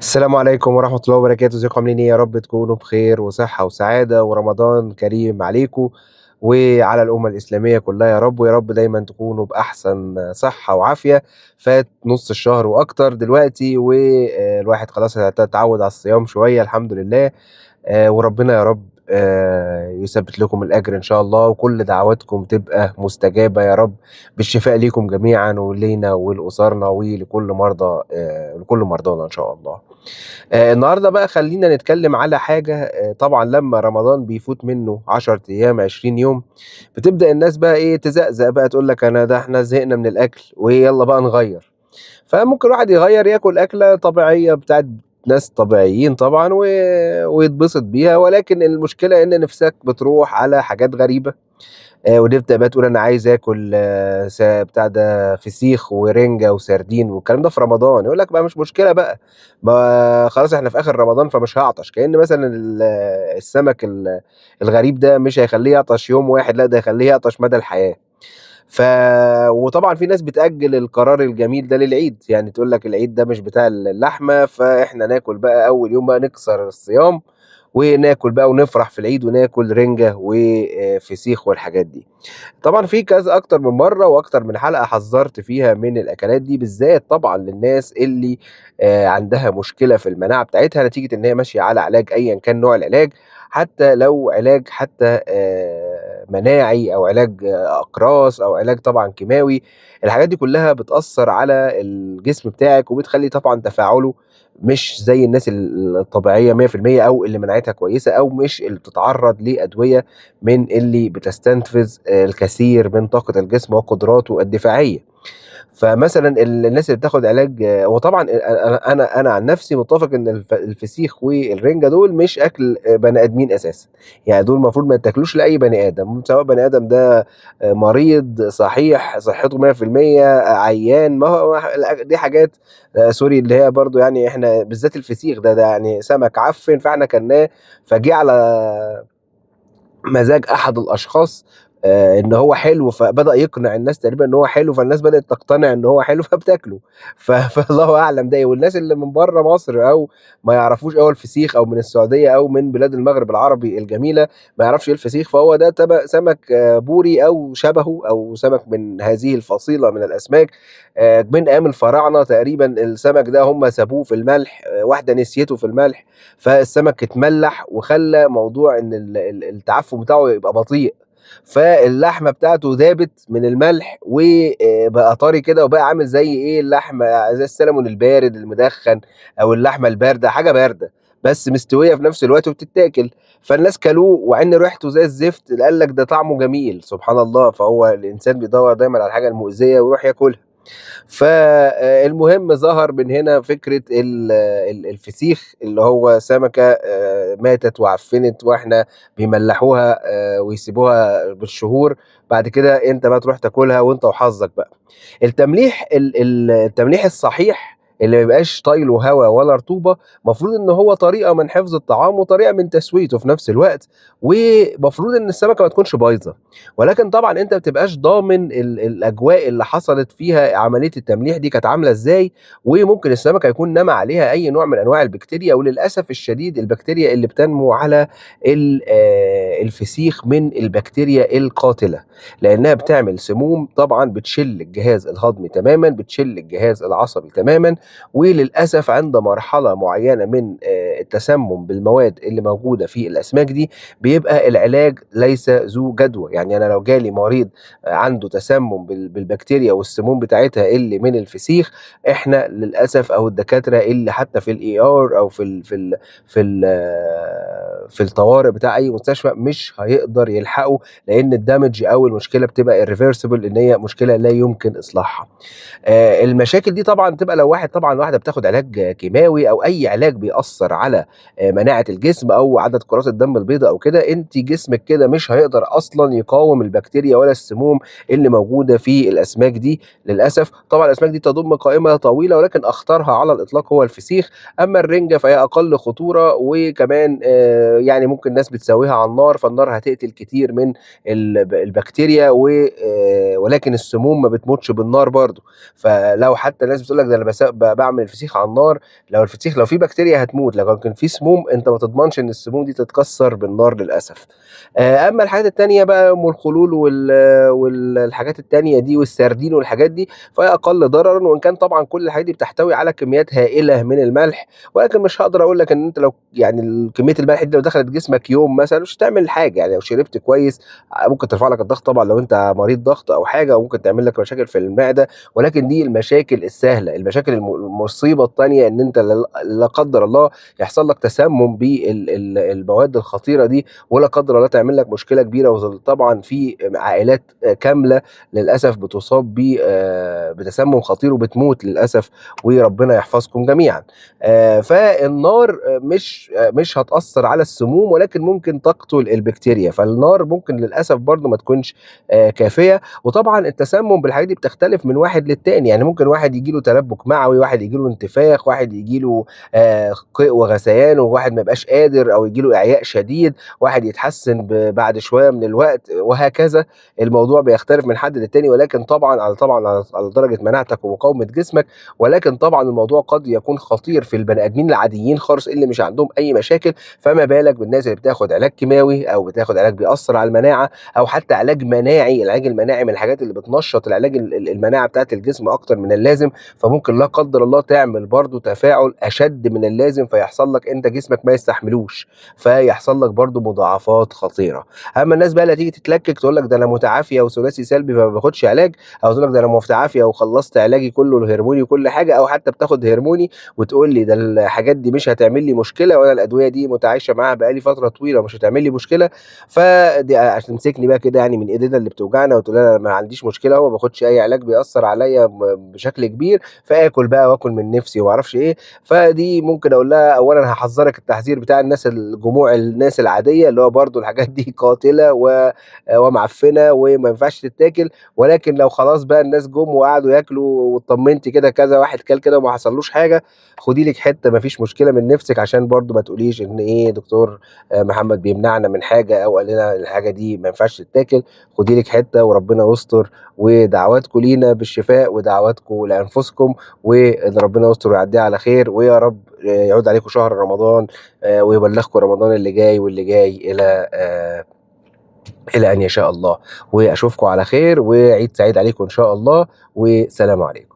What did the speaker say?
السلام عليكم ورحمة الله وبركاته، ازيكم عاملين ايه؟ يا رب تكونوا بخير وصحة وسعادة ورمضان كريم عليكم وعلى الأمة الإسلامية كلها يا رب، ويا رب دايما تكونوا بأحسن صحة وعافية. فات نص الشهر وأكتر دلوقتي، والواحد خلاص اتعود على الصيام شوية الحمد لله. وربنا يا رب يثبت لكم الأجر إن شاء الله، وكل دعواتكم تبقى مستجابة يا رب، بالشفاء ليكم جميعا ولينا ولأسرنا ولكل مرضى لكل مرضانا إن شاء الله. النهارده بقى خلّينا نتكلّم على حاجة. طبعًا لمّا رمضان بيفوت منّه 10 أيام، 20 يوم، بتبدأ الناس بقى إيه، تزقزق بقى تقول لك إحنا زهقنا من الأكل ويالّا بقى نغيّر. فممكن الواحد يغيّر ياكل أكلة طبيعية بتاعة ناس طبيعيين طبعًا ويتبسط بيها، ولكن المشكلة إن نِفسك بتروح على حاجات غريبة. ونبدأ بقى تقول أنا عايز آكل بتاع ده فسيخ ورنجة وسردين والكلام ده في رمضان، يقول لك بقى مش مشكلة بقى، ما خلاص إحنا في آخر رمضان فمش هاعطش، كأن مثلًا السمك الغريب ده مش هيخلّيه يعطش يوم واحد، لأ ده هيخلّيه يعطش مدى الحياة. ف وطبعًا في ناس بتأجّل القرار الجميل ده للعيد، يعني تقول لك العيد ده مش بتاع اللحمة، فإحنا ناكل بقى أول يوم بقى نكسر الصيام، وناكل بقى ونفرح في العيد وناكل رنجة وفسيخ والحاجات دي. طبعًا في كذا أكتر من مرّة وأكتر من حلقة حذّرت فيها من الأكلات دي، بالذات طبعًا للناس اللي عندها مشكلة في المناعة بتاعتها نتيجة إن هي ماشية على علاج أيًا كان نوع العلاج، حتى لو علاج حتى مناعي أو علاج أقراص أو علاج طبعًا كيماوي. الحاجات دي كلّها بتأثّر على الجسم بتاعِك وبتخلّي طبعًا تفاعله مش زي الناس الطبيعية 100% أو اللي مناعتها كويسة أو مش اللي بتتعرّض لأدوية من اللي بتستنفذ الكثير من طاقة الجسم وقدراته الدفاعية. فمثلًا الناس اللي بتاخد علاج وطبعًا أنا عن نفسي متّفق إن الفسيخ والرنجة دول مش أكل بني آدمين أساسًا، يعني دول المفروض ما يتاكلوش لأي بني آدم، سواء بني آدم ده مريض، صحيح، صحته 100%، عيان، ما هو دي حاجات sorry اللي هي برضه يعني إحنا بالذات الفسيخ ده يعني سمك عفن فإحنا كلناه، فجه على مزاج أحد الأشخاص إن هو حلو، فبدأ يقنع الناس تقريبًا إن هو حلو، فالناس بدأت تقتنع إن هو حلو فبتاكله. فالله أعلم ده إيه، والناس اللي من برّه مصر أو ما يعرفوش أوي الفسيخ أو من السعودية أو من بلاد المغرب العربي الجميلة، ما يعرفش إيه الفسيخ، فهو ده سمك بوري أو شبهه أو سمك من هذه الفصيلة من الأسماك. من أيام الفراعنة تقريبًا السمك ده هم سابوه في الملح، واحدة نسيته في الملح، فالسمك اتملّح وخلّى موضوع إن التعفُّن بتاعه يبقى بطيء، فاللحمة بتاعته دابت من الملح وبقى طري كده وبقى عامل زي إيه، اللحمة زي السلمون البارد المدخّن أو اللحمة الباردة، حاجة باردة، بس مستوية في نفس الوقت وبتتاكل. فالناس كلوه ومع إن ريحته زي الزفت، قال لك ده طعمه جميل، سبحان الله، فهو الإنسان بيدوّر دايمًا على الحاجة المؤذية ويروح ياكلها. فالمهم ظهر من هنا فكرة الفسيخ اللي هو سمكة ماتت وعفّنت وإحنا بيملّحوها ويسيبوها بالشهور، بعد كده أنت بقى تروح تاكلها وأنت وحظّك بقى. التمليح التمليح الصحيح اللي ما يبقاش طايله هوا ولا رطوبة، المفروض إن هو طريقة من حفظ الطعام وطريقة من تسويته في نفس الوقت، ومفروض إن السمكة ما تكونش بايظة. ولكن طبعًا أنت ما بتبقاش ضامن الأجواء اللي حصلت فيها عملية التمليح دي كانت عاملة إزاي، وممكن السمكة يكون نما عليها أي نوع من أنواع البكتيريا، وللأسف الشديد البكتيريا اللي بتنمو على الفسيخ من البكتيريا القاتلة، لأنها بتعمل سموم طبعًا بتشِل الجهاز الهضمي تمامًا، بتشِل الجهاز العصبي تمامًا، وللأسف عند مرحلة معينة من التسمم بالمواد اللي موجودة في الأسماك دي، بيبقى العلاج ليس ذو جدوى. يعني أنا لو جالي مريض عنده تسمم بالبكتيريا والسموم بتاعتها اللي من الفسيخ، إحنا للأسف أو الدكاترة اللي حتى في الER أو في الطوارئ بتاع أي مستشفى مش هيقدر يلحقه، لأن الdamage أو المشكلة بتبقى irreversible، إن هي مشكلة لا يمكن إصلاحها. المشاكل دي طبعًا بتبقى لو واحدة بتاخد علاج كيماوي أو أي علاج بيأثّر على مناعة الجسم أو عدد كرات الدم البيضا أو كده، أنتِ جسمِك كده مش هيقدر أصلًا يقاوم البكتيريا ولا السموم اللي موجودة في الأسماك دي للأسف. طبعًا الأسماك دي تضم قائمة طويلة ولكن أخطرها على الإطلاق هو الفسيخ، أمّا الرنجة فهي أقل خطورة، وكمان يعني ممكن ناس بتسويها على النار، فالنار هتقتل كتير من البكتيريا ولكن السموم ما بتموتش بالنار برضه. فلو حتى الناس بتقول لك ده أنا باعمل الفسيخ على النار، لو في بكتيريا هتموت، لكن في سموم أنت ما تضمنش إن السموم دي تتكسر بالنار للأسف. أمّا الحاجات التانية بقى أم الخلول الحاجات التانية دي والسردين والحاجات دي، فهي أقل ضررًا، وإن كان طبعًا كل الحاجات دي بتحتوي على كميات هائلة من الملح، ولكن مش هاقدر أقول لك إن أنت لو يعني كمية الملح دي لو دخلت جسمك يوم مثلًا مش هتعمل حاجة، يعني لو شربت كويس ممكن ترفع لك الضغط طبعًا لو أنت مريض ضغط أو حاجة، أو ممكن تعمل لك مشاكل في المعدة، ولكن دي المشاكل السهلة. المشاكل المصيبة التانية إن أنت لا قدّر الله يحصل لك تسمم المواد الخطيرة دي، ولا قدّر الله تعمل لك مشكلة كبيرة، طبعًا في عائلات كاملة للأسف بتصاب بتسمم خطير وبتموت للأسف، وربنا يحفظكم جميعًا. فالنار مش هتأثّر على السموم، ولكن ممكن تقتل البكتيريا، فالنار ممكن للأسف برضه ما تكونش كافية. وطبعًا التسمم بالحاجات دي بتختلف من واحد للتاني، يعني ممكن واحد ييجي له تلبُّك معوي، واحد ييجي له انتفاخ، واحد ييجي له قيء وغثيان، وواحد ما يبقاش قادر أو ييجي له إعياء شديد، واحد يتحسّن بعد شوية من الوقت وهكذا. الموضوع بيختلف من حد للتاني، ولكن طبعًا على درجة مناعتك ومقاومة جسمك، ولكن طبعًا الموضوع قد يكون خطير في البني آدمين العاديين خالص اللي مش عندهم أي مشاكل، فما بالك بالناس اللي بتاخد علاج كيماوي أو بتاخد علاج بيأثّر على المناعة أو حتى علاج مناعي. العلاج المناعي من الحاجات اللي بتنشّط العلاج المناعة بتاعة الجسم أكتر من اللازم، فممكن لا قدّر الله تعمل برضه تفاعل أشد من اللازم، فيحصل لك أنت جسمك ما يستحملوش، فيحصل لك برضه مضاعفات خطيرة. أمّا الناس بقى اللي هتيجي تتلكك تقول لك ده أنا متعافية وثلاثي سلبي فما باخدش علاج، أو تقول لك ده أنا متعافية وخلّصت علاجي كله الهرموني وكل حاجة، أو حتى بتاخد هرموني وتقول لي ده الحاجات دي مش هتعمل لي مشكلة، وأنا الأدوية دي متعايشة معاها بقى لي فترة طويلة ومش هتعمل لي مشكلة، فدي هتمسكني بقى كده يعني من إيدينا اللي بتوجعنا وتقول لي أنا ما عنديش مشكلة أهو، ما باخدش أي علاج بيأثّر عليَّ بشكل كبير، فآكل بقى وآكل من نِفسي وما أعرفش إيه. فدي ممكن أقول لها أولًا هاحذّرك التحذير بتاع الناس العادية، اللي هو برضه الحاجات دي قاتلة ومعفنة وما ينفعش تتاكل، ولكن لو خلاص بقى الناس جُم وقعدوا ياكلوا واتطمنتِ كده كذا واحد كَل كده وما حصلوش حاجة، خدي لِك حتة ما فيش مشكلة من نِفسِك، عشان برضه ما تقوليش إن إيه دكتور محمد بيمنعنا من حاجة أو قال لنا الحاجة دي ما ينفعش تتاكل. خدي لِك حتة وربنا يستر، ودعواتكم لينا بالشفاء ودعواتكم لأنفسكم، وإن ربنا يستر ويعدّيها على خير، ويا رب يعود عليكم شهر رمضان ويبلّغكم رمضان اللي جاي واللي جاي إلى أن يشاء الله، وأشوفكم على خير وعيد سعيد عليكم إن شاء الله، وسلام عليكم.